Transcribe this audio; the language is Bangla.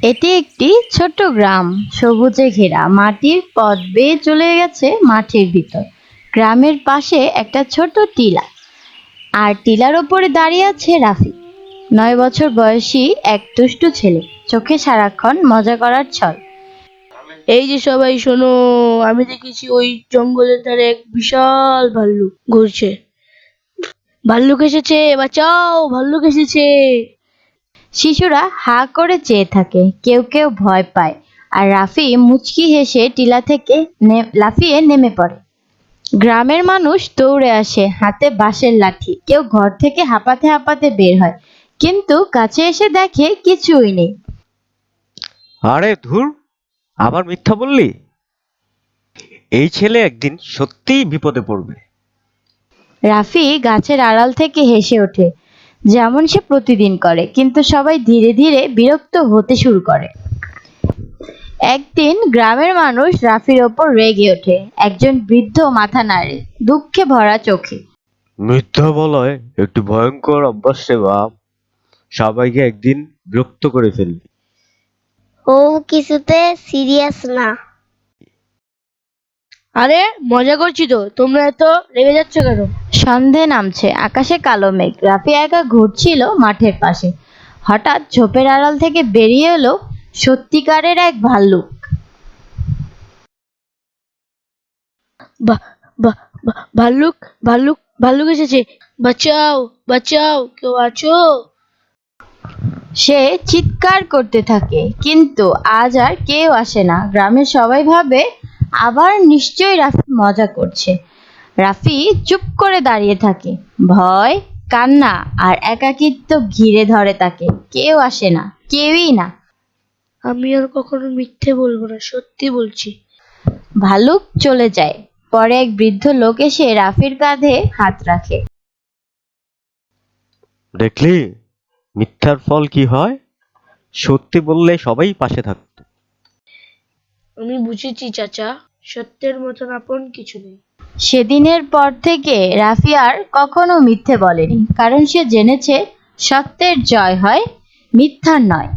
এটি একটি ছোট্ট গ্রাম, সবুজে ঘেরা, মাটির পথ বেয়ে চলে গেছে মাঠের ভিতর। গ্রামের পাশে একটা ছোট টিলা, আর টিলার ওপরে দাঁড়িয়ে আছে রাফি, 9 বছর বয়সী এক দুষ্টু ছেলে, চোখে সারাক্ষণ মজা করার ছল। এই যে সবাই শোনো, আমি দেখেছি ওই জঙ্গলের ধারে এক বিশাল ভাল্লুক ঘুরছে। ভাল্লুক এসেছে, বাঁচাও, ভাল্লুক এসেছে। শিশুরা হা করে চেয়ে থাকে, কেউ কেউ ভয় পায়, আর রাফি মুচকি হেসে টিলা থেকে লাফিয়ে নেমে পড়ে। গ্রামের মানুষ দৌড়ে আসে, হাতে বাঁশের লাঠি, কেউ ঘর থেকে হাঁপাতে হাঁপাতে বের হয়, কিন্তু কাছে এসে দেখে কিছুই নেই। আরে ধুর, আবার মিথ্যা বললি? এই ছেলে একদিন সত্যিই বিপদে পড়বে। রাফি গাছের আড়াল থেকে হেসে ওঠে, যেমন সে প্রতিদিন করে, কিন্তু সবাই ধীরে ধীরে বিরক্ত হতে শুরু করে। একদিন গ্রামের মানুষ রাফির ওপর রেগে ওঠে, একজন বৃদ্ধ মাথা নাড়ে, দুঃখে ভরা চোখে। মিথ্যা বলায় একটি ভয়ঙ্কর অভ্যাস রে বাপ, সবাইকে একদিন বিরক্ত করে ফেলবে। ও কিছুতে সিরিয়াস না। আরে মজা করছি তো, তোমরা এত রেগে যাচ্ছ কেন? সন্ধে নামছে, আকাশে কালো মেঘ। রাফি একা ঘুরছিল মাঠের পাশে, হঠাৎ ঝোপের আড়াল থেকে বেরিয়ে এলো সত্যিকারের এক ভাল্লুক। বা- ভাল্লুক, ভাল্লুক, ভাল্লুক এসেছে, বাঁচাও, বাঁচাও, কেউ আছো? সে চিৎকার করতে থাকে, কিন্তু আজ আর কেউ আসে না। গ্রামের সবাই ভাবে আবার নিশ্চয়ই রাফি মজা করছে। রাফি চুপ করে দাঁড়িয়ে থাকে, ভয়, কান্না আর একাকিত্ব ঘিরে ধরে তাকে। কেউ আসে না, কেউই না। আমি আর কখনো মিথ্যে বলবো না, সত্যি বলছি। ভালুক চলে যায়। পরে এক বৃদ্ধ লোক এসে রাফির কাঁধে হাত রাখে। দেখলি মিথ্যার ফল কি হয়? সত্যি বললে সবাই পাশে থাকতো। আমি বুঝেছি চাচা, সত্যের মতন আপন কিছু নেই। সেদিনের পর থেকে রাফি আর কখনো মিথ্যে বলেনি, কারণ সে জেনেছে সত্যের জয় হয়, মিথ্যার নয়।